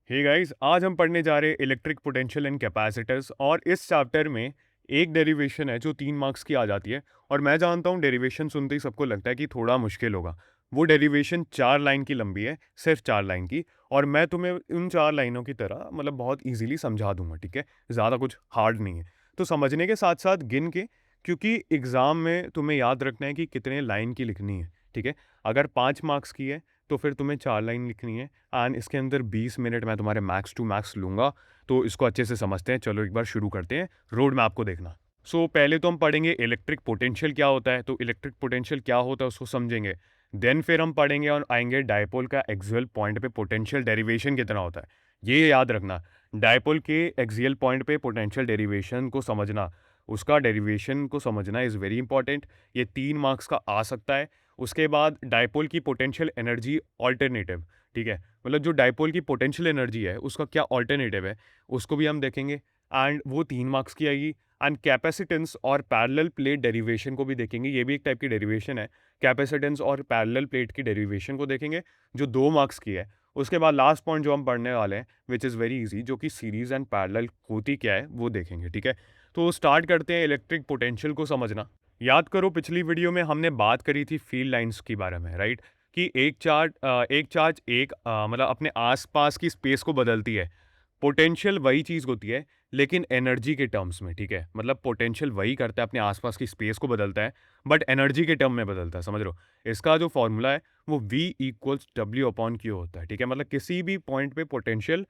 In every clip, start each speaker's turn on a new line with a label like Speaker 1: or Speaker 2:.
Speaker 1: Hey guys, आज हम पढ़ने जा रहे हैं इलेक्ट्रिक पोटेंशियल एंड कैपेसिटर्स। और इस चैप्टर में एक डेरिवेशन है जो 3 मार्क्स की आ जाती है। और मैं जानता हूँ डेरिवेशन सुनते ही सबको लगता है कि थोड़ा मुश्किल होगा। वो डेरिवेशन 4 लाइन की लंबी है, सिर्फ 4 लाइन की। और मैं तुम्हें उन 4 लाइनों की तरह मतलब बहुत इजीली समझा दूंगा, ठीक है। ज़्यादा कुछ हार्ड नहीं है। तो समझने के साथ साथ गिन के, क्योंकि एग्ज़ाम में तुम्हें याद रखना है कि कितने लाइन की लिखनी है, ठीक है। अगर 5 मार्क्स की है तो फिर तुम्हें 4 लाइन लिखनी है। एंड इसके अंदर 20 मिनट मैं तुम्हारे मैक्स टू मैक्स लूँगा। तो इसको अच्छे से समझते हैं। चलो एक बार शुरू करते हैं। रोड मैप को देखना। पहले तो हम पढ़ेंगे इलेक्ट्रिक पोटेंशियल क्या होता है। तो इलेक्ट्रिक पोटेंशियल क्या होता है उसको समझेंगे। देन फिर हम पढ़ेंगे और आएंगे डायपोल का एक्सियल पॉइंट पे पोटेंशियल डेरिवेशन कितना होता है। ये याद रखना, डायपोल के एक्सियल पॉइंट पे पोटेंशियल डेरिवेशन को समझना, उसका डेरिवेशन को समझना इज़ वेरी इंपॉर्टेंट। ये 3 मार्क्स का आ सकता है। उसके बाद डायपोल की पोटेंशियल एनर्जी ऑल्टरनेटिव, ठीक है। मतलब जो डायपोल की पोटेंशियल एनर्जी है उसका क्या ऑल्टरनेटिव है, उसको भी हम देखेंगे। एंड वो 3 मार्क्स की आएगी। एंड कैपेसिटेंस और पैरेलल प्लेट डेरिवेशन को भी देखेंगे। ये भी एक टाइप की डेरिवेशन है। कैपेसिटेंस और पैरेलल प्लेट की डेरिवेशन को देखेंगे, जो 2 मार्क्स की है। उसके बाद लास्ट पॉइंट जो हम पढ़ने वाले हैं, विच इज़ वेरी इजी, जो कि सीरीज एंड पैरेलल होती क्या है वो देखेंगे, ठीक है। तो स्टार्ट करते हैं इलेक्ट्रिक पोटेंशियल को समझना। याद करो, पिछली वीडियो में हमने बात करी थी फील्ड लाइंस के बारे में, राइट। कि एक चार्ज मतलब अपने आसपास की स्पेस को बदलती है। पोटेंशियल वही चीज़ होती है, लेकिन एनर्जी के टर्म्स में, ठीक है। मतलब पोटेंशियल वही करता है, अपने आसपास की स्पेस को बदलता है, बट एनर्जी के टर्म में बदलता है। समझ लो, इसका जो फॉर्मूला है वो V=W/Q होता है, ठीक है। मतलब किसी भी पॉइंट पे पोटेंशियल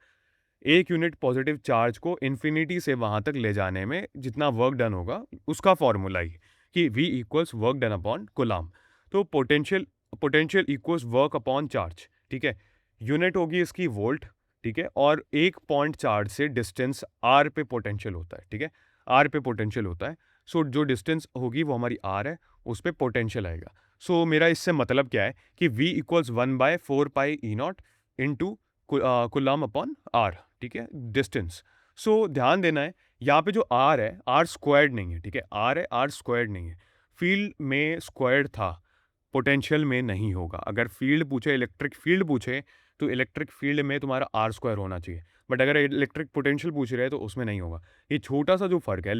Speaker 1: एक यूनिट पॉजिटिव चार्ज को इन्फिनिटी से वहां तक ले जाने में जितना वर्क डन होगा, उसका फॉर्मूला ही कि V=वर्क डन अपॉन कूलम्ब। तो potential potential equals work upon charge, ठीक है। यूनिट होगी इसकी वोल्ट, ठीक है। और एक पॉइंट चार्ज से डिस्टेंस आर पे पोटेंशियल होता है, ठीक है। आर पे पोटेंशियल होता है। जो डिस्टेंस होगी वो हमारी आर है, उस पर पोटेंशियल आएगा। मेरा इससे मतलब क्या है कि V=1/4πE0 इंटू कुलाम अपॉन आर, ठीक है, डिस्टेंस। ध्यान देना है, यहाँ पे जो आर है, आर स्क्वायर्ड नहीं है, ठीक है। आर है, आर स्क्वायर्ड नहीं है। फील्ड में स्क्वायर्ड था, पोटेंशियल में नहीं होगा। अगर फील्ड पूछे, इलेक्ट्रिक फील्ड पूछे, तो इलेक्ट्रिक फील्ड में तुम्हारा आर स्क्वायर होना चाहिए। बट अगर इलेक्ट्रिक पोटेंशियल पूछ रहे हैं तो उसमें नहीं होगा। ये छोटा सा जो फर्क है,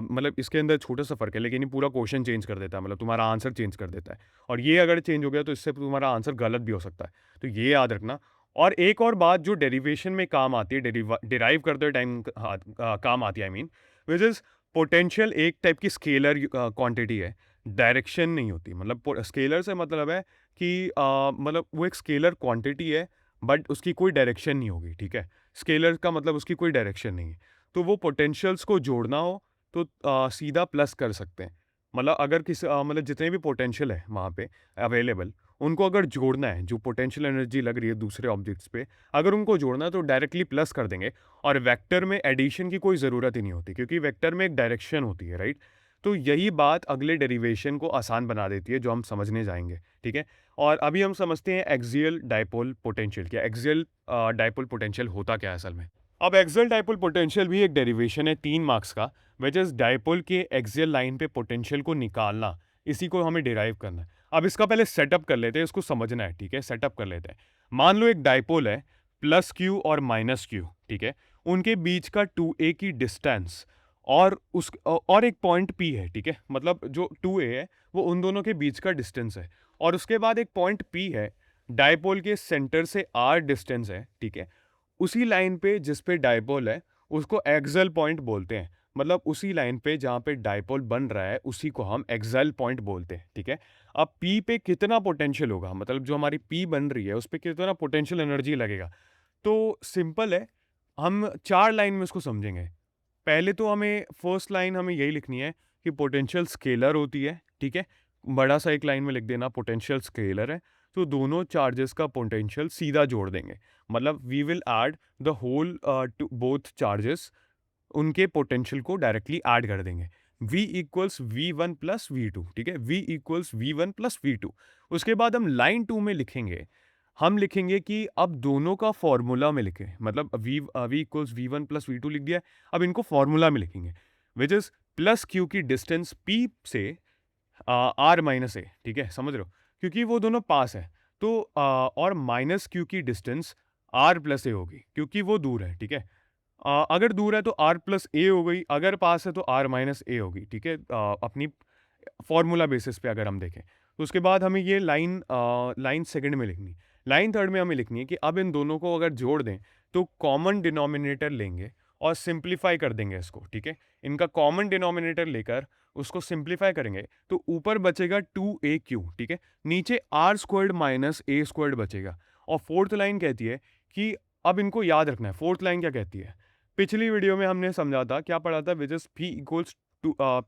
Speaker 1: मतलब इसके अंदर छोटा सा फर्क है, लेकिन ये पूरा क्वेश्चन चेंज कर देता है, मतलब तुम्हारा आंसर चेंज कर देता है। और ये अगर चेंज हो गया तो इससे तुम्हारा आंसर गलत भी हो सकता है। तो ये याद रखना। और एक और बात जो डेरिवेशन में काम आती है, डिराइव करते टाइम काम आती है, I mean, which is potential एक टाइप की स्केलर क्वांटिटी है, डायरेक्शन नहीं होती। मतलब स्केलर से मतलब है कि मतलब वो एक स्केलर क्वांटिटी है, बट उसकी कोई डायरेक्शन नहीं होगी, ठीक है। स्केलर का मतलब उसकी कोई डायरेक्शन नहीं है। तो वो पोटेंशियल्स को जोड़ना हो तो सीधा प्लस कर सकते हैं। मतलब अगर मतलब जितने भी पोटेंशियल है वहाँ पे अवेलेबल, उनको अगर जोड़ना है, जो पोटेंशियल एनर्जी लग रही है दूसरे ऑब्जेक्ट्स पे, अगर उनको जोड़ना है तो डायरेक्टली प्लस कर देंगे। और वेक्टर में एडिशन की कोई ज़रूरत ही नहीं होती, क्योंकि वेक्टर में एक डायरेक्शन होती है, राइट। तो यही बात अगले डेरिवेशन को आसान बना देती है, जो हम समझने जाएंगे, ठीक है। और अभी हम समझते हैं एक्सियल डायपोल पोटेंशियल क्या। एक्सियल डायपोल पोटेंशियल होता क्या है असल में। अब एक्सियल डायपोल पोटेंशियल भी एक डेरिवेशन है 3 मार्क्स का, विच इज डायपोल के एक्सियल लाइन पे पोटेंशियल को निकालना। इसी को हमें डिराइव करना है। अब इसका पहले सेटअप कर लेते हैं, इसको समझना है, ठीक है। सेटअप कर लेते हैं। मान लो एक डायपोल है, प्लस क्यू और माइनस क्यू, ठीक है। उनके बीच का 2a की डिस्टेंस और एक पॉइंट P है, ठीक है। मतलब जो 2a है वो उन दोनों के बीच का डिस्टेंस है। और उसके बाद एक पॉइंट P है, डायपोल के सेंटर से r डिस्टेंस है, ठीक है। उसी लाइन पे जिस पे डायपोल है उसको एक्सल पॉइंट बोलते हैं। मतलब उसी लाइन पे जहाँ पे डायपोल बन रहा है उसी को हम एक्सल पॉइंट बोलते हैं, ठीक है। अब P पे कितना पोटेंशियल होगा, मतलब जो हमारी P बन रही है उस पर कितना पोटेंशियल एनर्जी लगेगा। तो सिंपल है, हम 4 लाइन में इसको समझेंगे। पहले तो हमें फर्स्ट लाइन हमें यही लिखनी है कि पोटेंशियल स्केलर होती है, ठीक है। बड़ा सा एक लाइन में लिख देना पोटेंशियल स्केलर है। तो दोनों चार्जेस का पोटेंशियल सीधा जोड़ देंगे। मतलब we will add the whole to both charges, उनके पोटेंशियल को डायरेक्टली ऐड कर देंगे। V=V1+V2, ठीक है। V=V1+V2। उसके बाद हम लाइन 2 में लिखेंगे, हम लिखेंगे कि अब दोनों का फॉर्मूला में लिखें। मतलब V=V1+V2 लिख दिया है, अब इनको फॉर्मूला में लिखेंगे, विच इज प्लस क्यू की डिस्टेंस P से R-A, ठीक है। समझ रहे हो, क्योंकि वो दोनों पास है। तो और माइनस क्यू की डिस्टेंस आर प्लस ए होगी क्योंकि वो दूर है, ठीक है। अगर दूर है तो आर प्लस ए हो गई, अगर पास है तो आर माइनस ए होगी, ठीक है। अपनी फॉर्मूला बेसिस पे अगर हम देखें तो उसके बाद हमें ये लाइन सेकंड में लिखनी, लाइन थर्ड में हमें लिखनी है कि अब इन दोनों को अगर जोड़ दें तो कॉमन डिनोमिनेटर लेंगे और सिंप्लीफाई कर देंगे इसको, ठीक है। इनका कॉमन डिनोमिनेटर लेकर उसको सिंप्लीफाई करेंगे तो ऊपर बचेगा 2AQ, ठीक है। नीचे R squared minus A squared बचेगा। और फोर्थ लाइन कहती है कि अब इनको याद रखना है। फोर्थ लाइन क्या कहती है, पिछली वीडियो में हमने समझा था, क्या पढ़ा था, which is P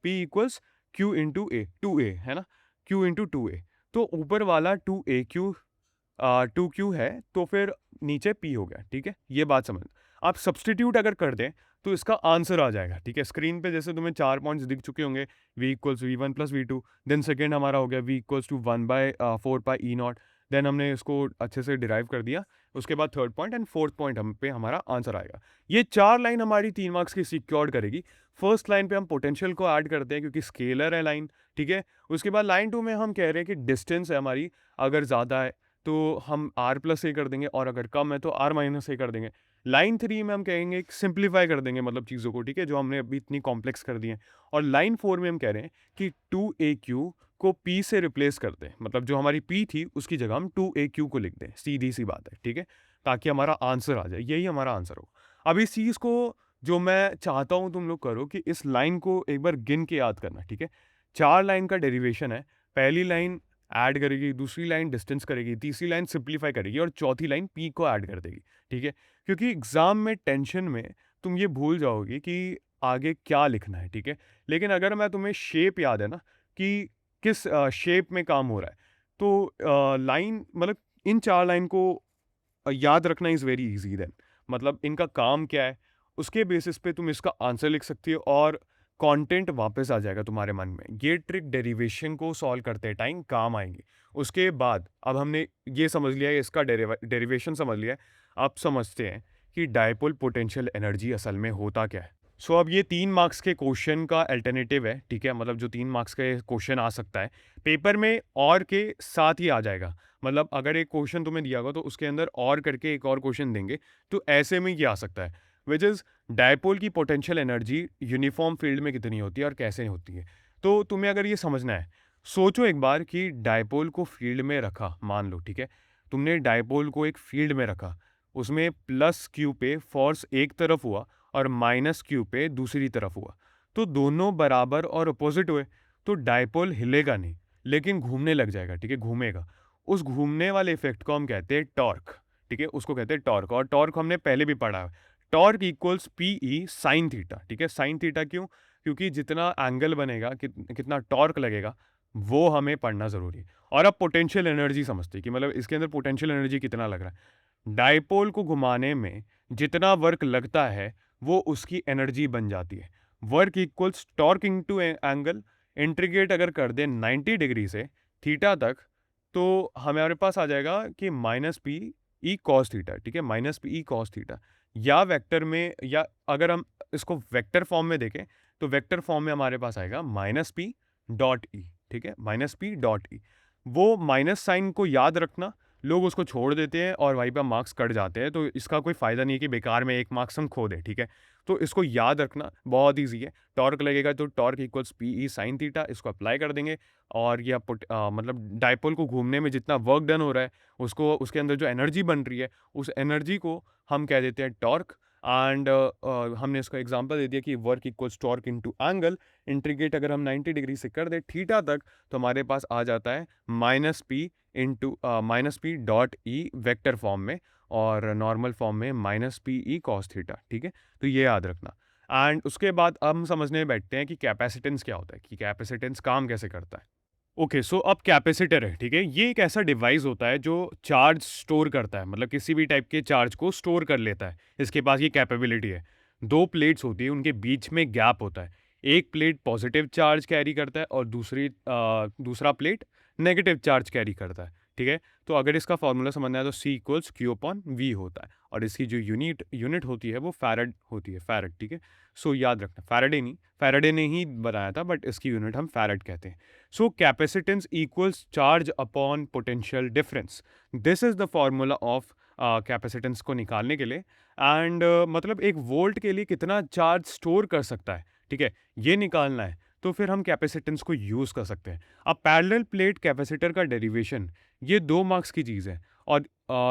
Speaker 1: equals Q into A, 2A है ना, Q इंटू 2A। तो ऊपर वाला 2Q है तो फिर नीचे P हो गया, ठीक है। ये बात समझ, आप सब्सटीट्यूट अगर कर दें तो इसका आंसर आ जाएगा, ठीक है। स्क्रीन पे जैसे तुम्हें 4 पॉइंट्स दिख चुके होंगे, V equals V1 plus V2, then second हमारा हो गया V equals to 1/4 pi e naught, then हमने इसको अच्छे से डिराइव कर दिया। उसके बाद third point and fourth point हम पे हमारा आंसर आएगा। ये 4 लाइन हमारी 3 मार्क्स की सिक्योर करेगी। फर्स्ट लाइन पे हम पोटेंशियल को ऐड करते हैं क्योंकि स्केलर है लाइन, ठीक है। उसके बाद लाइन 2 में हम कह रहे हैं कि डिस्टेंस है हमारी, अगर ज़्यादा है तो हम आर प्लस ए कर देंगे और अगर कम है तो आर माइनस ए कर देंगे। लाइन 3 में हम कहेंगे सिंप्लीफाई कर देंगे, मतलब चीज़ों को, ठीक है, जो हमने अभी इतनी कॉम्प्लेक्स कर दी है। और लाइन 4 में हम कह रहे हैं कि 2AQ को P से रिप्लेस कर दें, मतलब जो हमारी P थी उसकी जगह हम 2AQ को लिख दें, सीधी सी बात है, ठीक है, ताकि हमारा आंसर आ जाए। यही हमारा आंसर हो। अब इस चीज़ को जो मैं चाहता हूँ तुम लोग करो कि इस लाइन को एक बार गिन के याद करना, ठीक है। 4 लाइन का डेरिवेशन है। पहली लाइन ऐड करेगी, दूसरी लाइन डिस्टेंस करेगी, तीसरी लाइन सिंप्लीफाई करेगी और चौथी लाइन P को ऐड कर देगी, ठीक है। क्योंकि एग्जाम में टेंशन में तुम ये भूल जाओगे कि आगे क्या लिखना है, ठीक है। लेकिन अगर मैं तुम्हें शेप याद है ना कि किस शेप में काम हो रहा है, तो लाइन मतलब इन 4 लाइन को याद रखना इज़ वेरी इजी देन, मतलब इनका काम क्या है उसके बेसिस पे तुम इसका आंसर लिख सकती हो और कंटेंट वापस आ जाएगा तुम्हारे मन में। ये ट्रिक डेरिवेशन को सॉल्व करते टाइम काम आएगी। उसके बाद अब हमने ये समझ लिया है, इसका डेरिवेशन समझ लिया है, अब समझते हैं कि डायपोल पोटेंशियल एनर्जी असल में होता क्या है। सो अब ये 3 मार्क्स के क्वेश्चन का अल्टरनेटिव है, ठीक है, मतलब जो 3 मार्क्स का क्वेश्चन आ सकता है पेपर में और के साथ ही आ जाएगा। मतलब अगर एक क्वेश्चन तुम्हें दिया होगा तो उसके अंदर और करके एक और क्वेश्चन देंगे, तो ऐसे में ये आ सकता है, विच इज़ डायपोल की पोटेंशियल एनर्जी यूनिफॉर्म फील्ड में कितनी होती है और कैसे होती है। तो तुम्हें अगर ये समझना है, सोचो एक बार कि डायपोल को फील्ड में रखा, मान लो, ठीक है, तुमने डायपोल को एक फील्ड में रखा, उसमें प्लस क्यू पे फोर्स एक तरफ हुआ और माइनस क्यू पे दूसरी तरफ हुआ, तो दोनों बराबर और अपोजिट हुए, तो डायपोल हिलेगा नहीं लेकिन घूमने लग जाएगा, ठीक है, घूमेगा। उस घूमने वाले इफेक्ट को हम कहते हैं टॉर्क, ठीक है, उसको कहते हैं टॉर्क। और टॉर्क हमने पहले भी पढ़ा है, torque equals PE sine theta, ठीक है। साइन थीटा क्यों, क्योंकि जितना एंगल बनेगा कितना टॉर्क लगेगा वो हमें पढ़ना ज़रूरी है। और अब पोटेंशियल एनर्जी समझते हैं कि मतलब इसके अंदर पोटेंशियल एनर्जी कितना लग रहा है। डायपोल को घुमाने में जितना वर्क लगता है वो उसकी एनर्जी बन जाती है। Work equals torque into angle, integrate अगर कर दें 90 डिग्री से थीटा तक, तो हमारे पास आ जाएगा कि -PE cos थीटा, ठीक है, -PE cos थीटा। या वेक्टर में, या अगर हम इसको वेक्टर फॉर्म में देखें तो वेक्टर फॉर्म में हमारे पास आएगा -P डॉट ई, ठीक है, -P डॉट ई। वो माइनस साइन को याद रखना, लोग उसको छोड़ देते हैं और वहीं पर मार्क्स कट जाते हैं, तो इसका कोई फ़ायदा नहीं है कि बेकार में एक मार्क्स हम खो दें, ठीक है। तो इसको याद रखना बहुत ईजी है। टॉर्क लगेगा तो torque equals PE sine theta, इसको अप्लाई कर देंगे और ये मतलब डायपोल को घूमने में जितना वर्क डन हो रहा है उसको, उसके अंदर जो एनर्जी बन रही है उस एनर्जी को हम कह देते हैं टॉर्क। एंड हमने इसका एग्जांपल दे दिया कि work equals torque into angle, integrate अगर हम 90 डिग्री से कर दें थीटा तक तो हमारे पास आ जाता है -P dot E vector form में, और नॉर्मल फॉर्म में -PE cos थीटा, ठीक है। तो ये याद रखना। एंड उसके बाद हम समझने बैठते हैं कि कैपेसिटेंस क्या होता है, कि कैपेसिटेंस काम कैसे करता है। ओके, सो अब कैपेसिटर है, ठीक है, ये एक ऐसा डिवाइस होता है जो चार्ज स्टोर करता है, मतलब किसी भी टाइप के चार्ज को स्टोर कर लेता है। इसके पास ये कैपेबिलिटी है। दो प्लेट्स होती है, उनके बीच में गैप होता है। एक प्लेट पॉजिटिव चार्ज कैरी करता है और दूसरा प्लेट नेगेटिव चार्ज कैरी करता है, ठीक है। तो अगर इसका फॉर्मूला समझना है तो C इक्वल्स Q/V होता है और इसकी जो यूनिट होती है वो फैरड होती है, फैरड, ठीक है। सो याद रखना, फैराडे नहीं, फैराडे ने ही बनाया था बट इसकी यूनिट हम फैरड कहते हैं। So capacitance equals charge upon potential difference. This is the formula of capacitance को निकालने के लिए एंड मतलब एक वोल्ट के लिए कितना चार्ज स्टोर कर सकता है, ठीक है, ये निकालना है, तो फिर हम कैपेसिटेंस को यूज़ कर सकते हैं। अब पैरेलल प्लेट कैपेसिटर का डेरिवेशन ये 2 मार्क्स की चीज़ है और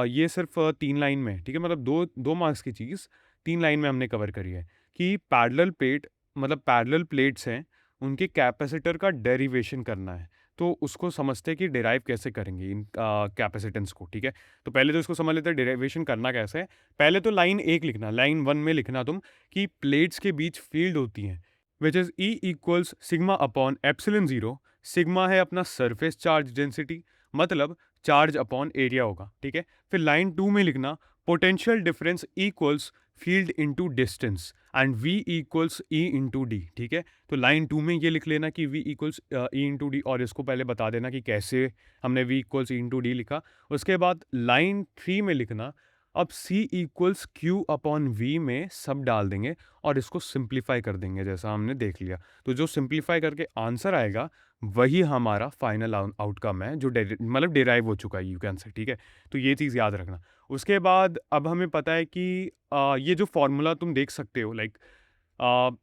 Speaker 1: ये सिर्फ 3 लाइन में, ठीक है, मतलब 2 मार्क्स की चीज़ 3 लाइन में हमने कवर करी है कि पैरेलल प्लेट मतलब पैरेलल प्लेट्स हैं, उनके कैपेसिटर का डेरिवेशन करना है। तो उसको समझते हैं कि डिराइव कैसे करेंगे इन कैपेसिटेंस को, ठीक है। तो पहले तो इसको समझ लेते हैं डेरिवेशन करना कैसे है। पहले तो लाइन 1 लिखना, लाइन 1 में लिखना तुम कि प्लेट्स के बीच फील्ड होती है which is E equals sigma upon epsilon zero. Sigma है अपना सरफेस चार्ज डेंसिटी, मतलब चार्ज अपॉन एरिया होगा, ठीक है। फिर लाइन 2 में लिखना potential difference equals field into distance and v equals e into D, ठीक है। तो लाइन 2 में ये लिख लेना कि v equals e into D और इसको पहले बता देना कि कैसे हमने v equals e into D लिखा। उसके बाद लाइन 3 में लिखना अब c equals q upon v में सब डाल देंगे और इसको सिंप्लीफाई कर देंगे जैसा हमने देख लिया। तो जो सिंप्लीफाई करके आंसर आएगा वही हमारा फाइनल आउटकम है जो मतलब डिराइव हो चुका है, यू कैन से, ठीक है। तो ये चीज़ याद रखना। उसके बाद अब हमें पता है कि ये जो फार्मूला तुम देख सकते हो लाइक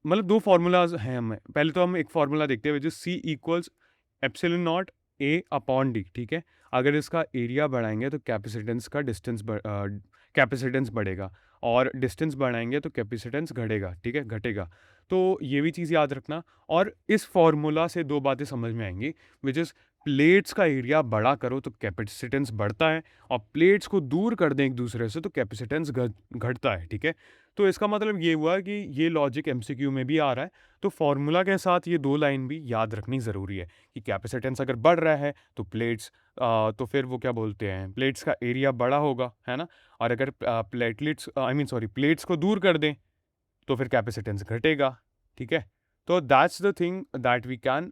Speaker 1: मतलब 2 फार्मूलाज़ हैं हमें। पहले तो हम एक फार्मूला देखते हैं जो C equals epsilon not A upon D, ठीक है। अगर इसका एरिया बढ़ाएँगे तो कैपेसिटेंस का कैपेसिटेंस बढ़ेगा और डिस्टेंस बढ़ाएँगे तो कैपेसिटेंस घटेगा, ठीक है, घटेगा। तो ये भी चीज़ याद रखना और इस फार्मूला से 2 बातें समझ में आएँगी व्हिच इज़ प्लेट्स का एरिया बड़ा करो तो कैपेसिटेंस बढ़ता है और प्लेट्स को दूर कर दें एक दूसरे से तो कैपेसिटेंस घटता है, ठीक है। तो इसका मतलब ये हुआ कि ये लॉजिक एमसीक्यू में भी आ रहा है। तो फार्मूला के साथ ये 2 लाइन भी याद रखनी ज़रूरी है कि कैपेसिटेंस अगर बढ़ रहा है तो तो फिर वो क्या बोलते हैं, प्लेट्स का एरिया बड़ा होगा, है ना। और अगर प्लेट्स को दूर कर दें तो फिर कैपेसिटेंस घटेगा, ठीक है। तो that's the thing that we can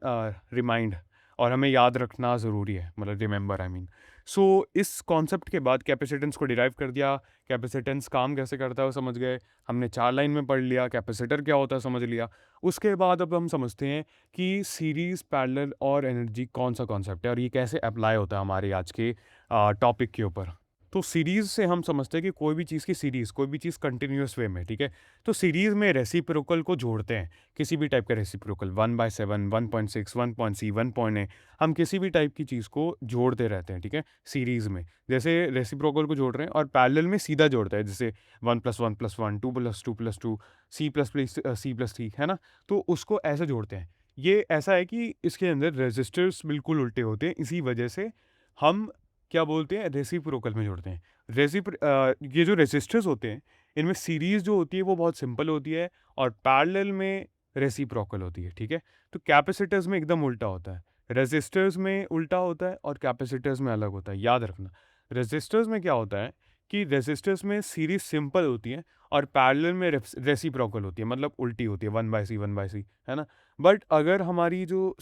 Speaker 1: remind और हमें याद रखना ज़रूरी है, मतलब रिमेंबर आई मीन। सो इस कॉन्सेप्ट के बाद कैपेसिटेंस को डिराइव कर दिया, कैपेसिटेंस काम कैसे करता है वो समझ गए, हमने 4 लाइन में पढ़ लिया, कैपेसिटर क्या होता है समझ लिया। उसके बाद अब हम समझते हैं कि सीरीज़, पैरेलल और एनर्जी कौन सा कॉन्सेप्ट है और ये कैसे अप्लाई होता है हमारे आज के टॉपिक के ऊपर। तो सीरीज़ से हम समझते हैं कि कोई भी चीज़ की सीरीज़, कोई भी चीज़ कंटिन्यूअस वे में, ठीक है। तो सीरीज़ में रेसिप्रोकल को जोड़ते हैं, किसी भी टाइप का रेसिप्रोकल 1/7, 1.6, 1.c, 1 हम किसी भी टाइप की चीज़ को जोड़ते रहते हैं, ठीक है, सीरीज़ में। जैसे रेसिप्रोकल को जोड़ रहे हैं और पैरेलल में सीधा जोड़ता है, जैसे 1 + 1 + 1, 2 + 2 + 2, C++, है ना। तो उसको ऐसे जोड़ते हैं। ये ऐसा है कि इसके अंदर रेजिस्टर्स बिल्कुल उल्टे होते हैं, इसी वजह से हम क्या बोलते हैं, रेसिप्रोकल में जोड़ते हैं। ये जो रेसिस्टर्स होते हैं इनमें सीरीज़ जो होती है वो बहुत सिंपल होती है और पैरेलल में रेसिप्रोकल होती है, ठीक है। तो कैपेसिटर्स में एकदम उल्टा होता है, रेसिस्टर्स में उल्टा होता है और कैपेसिटर्स में अलग होता है, याद रखना। रेसिस्टर्स में क्या होता है कि रेसिस्टर्स में सीरीज़ सिंपल होती है और पैरेलल में रेसिप्रोकल होती है, मतलब उल्टी होती है, 1/c 1/c, है ना। बट अगर हमारी जो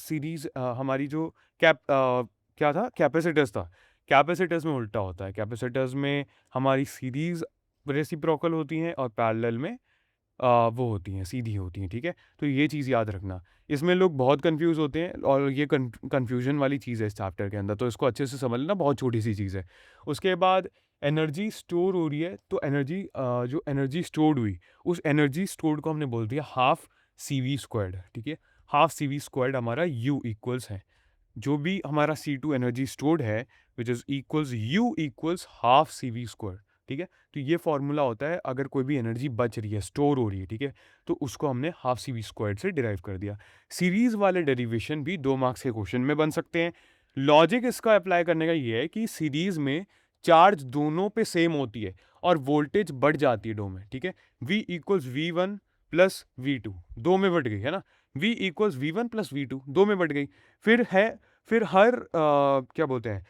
Speaker 1: हमारी जो क्या था, कैपेसिटर्स था, कैपेसिटर्स में उल्टा होता है। कैपेसिटर्स में हमारी सीरीज़ रेसिप्रोकल होती हैं और पैरेलल में वो होती हैं, सीधी होती हैं, ठीक है। तो ये चीज़ याद रखना। इसमें लोग बहुत कन्फ्यूज़ होते हैं और ये कन्फ्यूजन वाली चीज़ है इस चैप्टर के अंदर, तो इसको अच्छे से समझ लेना, बहुत छोटी सी चीज़ है। उसके बाद एनर्जी स्टोर हो रही है तो जो एनर्जी स्टोर्ड हुई उस एनर्जी स्टोर्ड को हमने बोल दिया हाफ CV², ठीक है। हाफ CV² हमारा U इक्वल्स है, जो भी हमारा C2 एनर्जी स्टोर्ड है which is equals U equals half CV², ठीक है। तो ये फॉर्मूला होता है अगर कोई भी एनर्जी बच रही है, स्टोर हो रही है, ठीक है, तो उसको हमने हाफ CV² से डिराइव कर दिया। सीरीज वाले डेरिवेशन भी 2 मार्क्स के क्वेश्चन में बन सकते हैं। लॉजिक इसका अप्लाई करने का ये है कि सीरीज में चार्ज दोनों पे सेम होती है और वोल्टेज बढ़ जाती है दो में, ठीक है। V equals V1 plus V2, दो में बढ़ गई, है ना। V equals V1 plus V2, दो में बढ़ गई। फिर हर क्या बोलते हैं,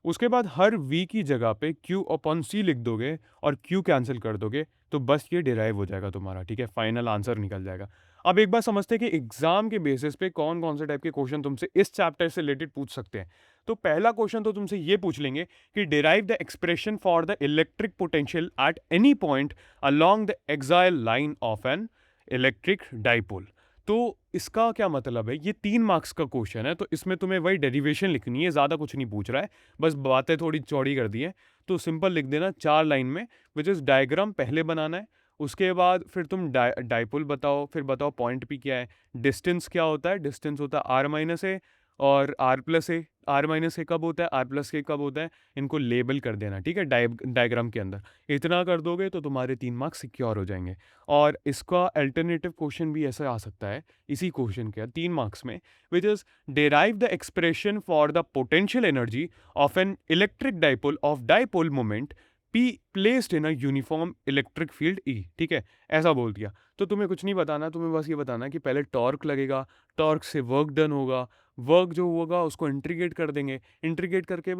Speaker 1: उसके बाद हर v की जगह पे q अपॉन c लिख दोगे और q कैंसिल कर दोगे तो बस ये डिराइव हो जाएगा तुम्हारा, ठीक है, फाइनल आंसर निकल जाएगा। अब एक बार समझते हैं कि एग्जाम के बेसिस पे कौन कौन से टाइप के क्वेश्चन तुमसे इस चैप्टर से रिलेटेड पूछ सकते हैं। तो पहला क्वेश्चन तो तुमसे ये पूछ लेंगे कि derive the expression for the electric potential at any point along the axial line of an electric dipole. तो इसका क्या मतलब है, ये 3 मार्क्स का क्वेश्चन है, तो इसमें तुम्हें वही डेरिवेशन लिखनी है, ज़्यादा कुछ नहीं पूछ रहा है, बस बातें थोड़ी चौड़ी कर दी हैं। तो सिंपल लिख देना 4 लाइन में, विच इज़ डायग्राम पहले बनाना है, उसके बाद फिर तुम डाइपोल बताओ, फिर बताओ पॉइंट पी क्या है, डिस्टेंस क्या होता है, डिस्टेंस होता है आर माइनस ए और R plus A. R minus A कब होता है, आर प्लस ए कब होता है, इनको लेबल कर देना, ठीक है, डायग्राम के अंदर। इतना कर दोगे तो तुम्हारे 3 मार्क्स सिक्योर हो जाएंगे। और इसका अल्टरनेटिव क्वेश्चन भी ऐसा आ सकता है इसी क्वेश्चन के 3 मार्क्स में, which is derive the expression for the potential energy of an electric dipole of dipole moment P placed in a uniform electric field E, ठीक है, ऐसा बोल दिया। तो तुम्हें कुछ नहीं बताना, तुम्हें बस ये बताना कि पहले टॉर्क लगेगा, टॉर्क से वर्क डन होगा, वर्क जो होगा उसको इंटीग्रेट कर देंगे, इंटीग्रेट करके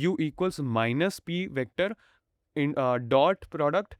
Speaker 1: U equals minus P vector in dot product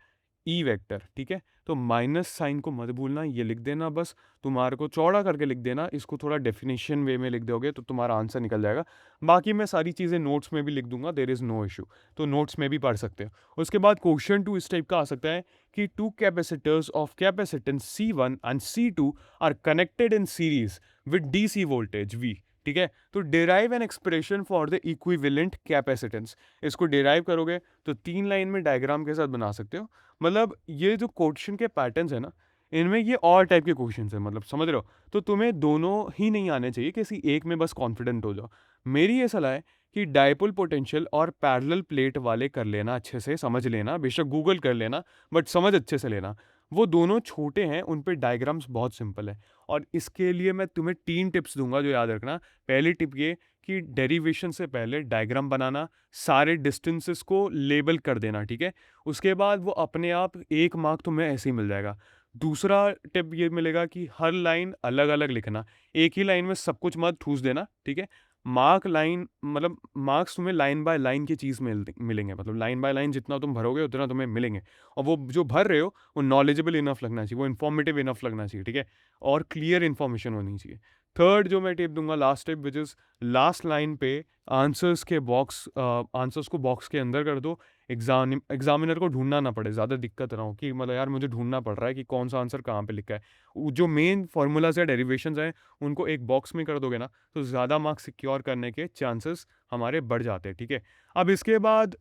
Speaker 1: E vector, ठीक है। तो माइनस साइन को मत भूलना, ये लिख देना बस, तुम्हारे को चौड़ा करके लिख देना, इसको थोड़ा डेफिनेशन वे में लिख दोगे तो तुम्हारा आंसर निकल जाएगा। बाकी मैं सारी चीज़ें नोट्स में भी लिख दूंगा, देर इज़ नो इशू, तो नोट्स में भी पढ़ सकते हो। उसके बाद क्वेश्चन 2 इस टाइप का आ सकता है कि 2 capacitors of capacitance C1 and C2 are connected in series with DC voltage V, ठीक है। तो derive an expression for the equivalent capacitance, इसको डिराइव करोगे तो 3 लाइन में डायग्राम के साथ बना सकते हो। मतलब ये जो क्वेश्चन के पैटर्न्स है ना, इनमें ये और टाइप के क्वेश्चन है, मतलब समझ रहे हो। तो तुम्हें दोनों ही नहीं आने चाहिए, किसी एक में बस कॉन्फिडेंट हो जाओ। मेरी ये सलाह है कि डायपोल पोटेंशियल और पैरेलल प्लेट वाले कर लेना, अच्छे से समझ लेना, बेशक गूगल कर लेना बट समझ अच्छे से लेना। वो दोनों छोटे हैं, उन पे डायग्राम्स बहुत सिंपल है। और इसके लिए मैं तुम्हें 3 टिप्स दूंगा जो याद रखना। पहली टिप ये कि डेरिवेशन से पहले डायग्राम बनाना, सारे डिस्टेंसेस को लेबल कर देना, ठीक है। उसके बाद वो अपने आप 1 मार्क तुम्हें ऐसे ही मिल जाएगा। दूसरा टिप ये मिलेगा कि हर लाइन अलग अलग लिखना, एक ही लाइन में सब कुछ मत ठूस देना, ठीक है। मार्क लाइन मतलब मार्क्स तुम्हें लाइन बाय लाइन की चीज़ मिलेंगे, मतलब लाइन बाय लाइन जितना तुम भरोगे उतना तुम्हें मिलेंगे। और वो जो भर रहे हो वो नॉलेजेबल इनफ लगना चाहिए, वो इन्फॉर्मेटिव इनफ लगना चाहिए, ठीक है, और क्लियर इन्फॉर्मेशन होनी चाहिए। थर्ड जो मैं टिप दूंगा, last tip, which is last line पे आंसर्स को बॉक्स के अंदर कर दो, एग्जामिनर को ढूंढना ना पड़े, ज़्यादा दिक्कत ना हो कि मतलब यार मुझे ढूंढना पड़ रहा है कि कौन सा आंसर कहाँ पे लिखा है। जो मेन फार्मूलाज या डेरिवेशंस हैं उनको एक बॉक्स में कर दोगे ना, तो ज़्यादा मार्क्स सिक्योर करने के चांसेस हमारे बढ़ जाते हैं, ठीक है। अब इसके बाद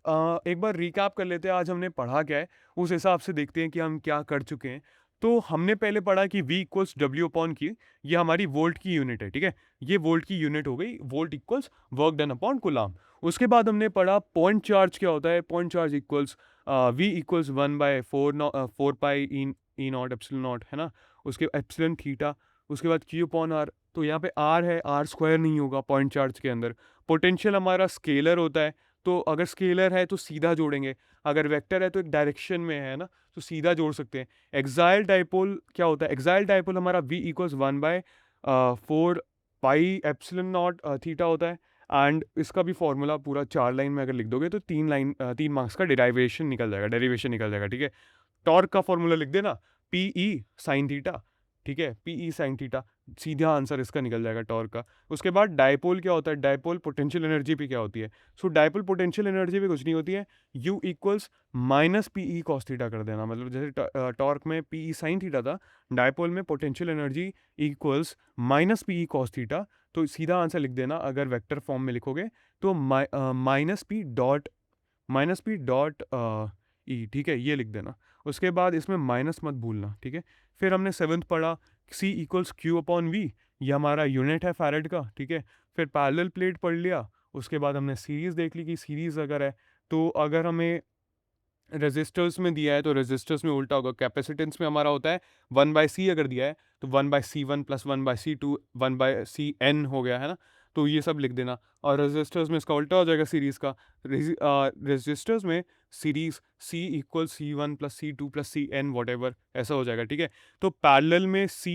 Speaker 1: एक बार रिकैप कर लेते हैं, आज हमने पढ़ा क्या है, उस हिसाब से देखते हैं कि हम क्या कर चुके हैं। तो हमने पहले पढ़ा कि V इक्वल्स डब्ल्यू अपॉन की, ये हमारी वोल्ट की यूनिट है, ठीक है, ये वोल्ट की यूनिट हो गई, volt equals work done upon coulomb. उसके बाद हमने पढ़ा पॉइंट चार्ज क्या होता है, point charge equals V equals 1/4 pi e not epsilon not, है ना, उसके एप्सिलॉन थीटा। उसके बाद Q अपॉन R, तो यहाँ पे R है, R स्क्वायर नहीं होगा पॉइंट चार्ज के अंदर। पोटेंशियल हमारा स्केलर होता है, तो अगर स्केलर है तो सीधा जोड़ेंगे, अगर वेक्टर है तो एक डायरेक्शन में है ना, तो सीधा जोड़ सकते हैं। एक्साइल डाइपोल क्या होता है, एक्साइल डाइपोल हमारा V equals 1/4 pi epsilon not theta होता है। एंड इसका भी फॉर्मूला पूरा 4 लाइन में अगर लिख दोगे तो 3 मार्क्स का डेरिवेशन निकल जाएगा, ठीक है। टॉर्क का फॉर्मूला लिख देना, पी ई साइन थीटा, ठीक है, पी ई साइन थीटा, सीधा आंसर इसका निकल जाएगा टॉर्क का। उसके बाद डायपोल क्या होता है, डायपोल पोटेंशियल एनर्जी भी क्या होती है। सो डायपोल पोटेंशियल एनर्जी भी कुछ नहीं होती है, you equals minus P E cos theta कर देना, मतलब जैसे टॉर्क में पी ई साइन थीटा था, डायपोल में potential energy equals minus P E cos theta. तो सीधा आंसर लिख देना, अगर वेक्टर फॉर्म में लिखोगे तो माइनस पी डॉट ई, ठीक है, ये लिख देना। उसके बाद इसमें माइनस मत भूलना, ठीक है। फिर हमने 7th पढ़ा C equals Q upon V, ये हमारा यूनिट है फैरेड का, ठीक है। फिर पैरेलल प्लेट पढ़ लिया। उसके बाद हमने सीरीज़ देख ली कि सीरीज़ अगर है तो अगर हमें रेजिस्टर्स में दिया है तो रेजिस्टर्स में उल्टा होगा, कैपेसिटेंस में हमारा होता है 1/C, अगर दिया है तो 1/C1 प्लस 1/C2 1/CN हो गया, है ना। तो ये सब लिख देना। और रेजिस्टर्स में इसका उल्टा हो जाएगा सीरीज़ का, रेजिस्टर्स में series C equal C1 plus C2 plus CN what ever ऐसा हो जाएगा, ठीक है। तो पैरेलल में C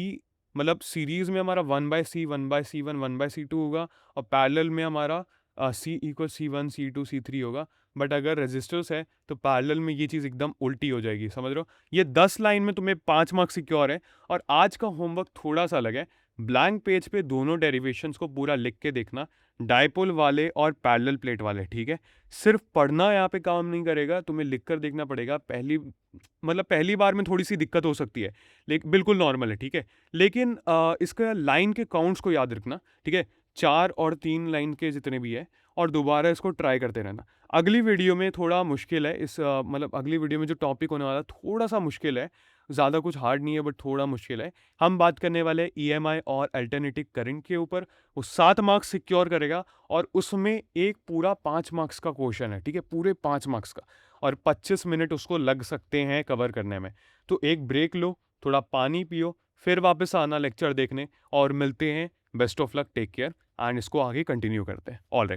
Speaker 1: मतलब सीरीज़ में हमारा 1/C 1/C1 1/C2 होगा, और पैरेलल में हमारा C equal C1 C2 C3 होगा। बट अगर रेजिस्टर्स है तो पैरेलल में ये चीज़ एकदम उल्टी हो जाएगी, समझ रहे हो। ये 10 लाइन में तुम्हें 5 मार्क्स सिक्योर है। और आज का होमवर्क थोड़ा सा अलग है, ब्लैंक पेज पे दोनों डेरिवेशंस को पूरा लिख के देखना, डायपोल वाले और पैरेलल प्लेट वाले, ठीक है। सिर्फ पढ़ना यहाँ पे काम नहीं करेगा, तुम्हें लिख कर देखना पड़ेगा। पहली बार में थोड़ी सी दिक्कत हो सकती है, लेकिन बिल्कुल नॉर्मल है, ठीक है। लेकिन इसका लाइन के काउंट्स को याद रखना, ठीक है, 4 और 3 लाइन के जितने भी है और दोबारा इसको ट्राई करते रहना। अगली वीडियो में थोड़ा मुश्किल है मतलब अगली वीडियो में जो टॉपिक होने वाला है थोड़ा-सा मुश्किल है, ज़्यादा कुछ हार्ड नहीं है बट थोड़ा मुश्किल है। हम बात करने वाले हैं ईएमआई और अल्टरनेटिव करंट के ऊपर, वो 7 मार्क्स सिक्योर करेगा और उसमें एक पूरा 5 मार्क्स का क्वेश्चन है, ठीक है? पूरे 5 मार्क्स का और 25 मिनट उसको लग सकते हैं कवर करने में। तो एक ब्रेक लो, थोड़ा पानी पियो, फिर वापस आना लेक्चर देखने और मिलते हैं। Best of luck, take care and इसको आगे कंटिन्यू करते हैं। ऑलराइट।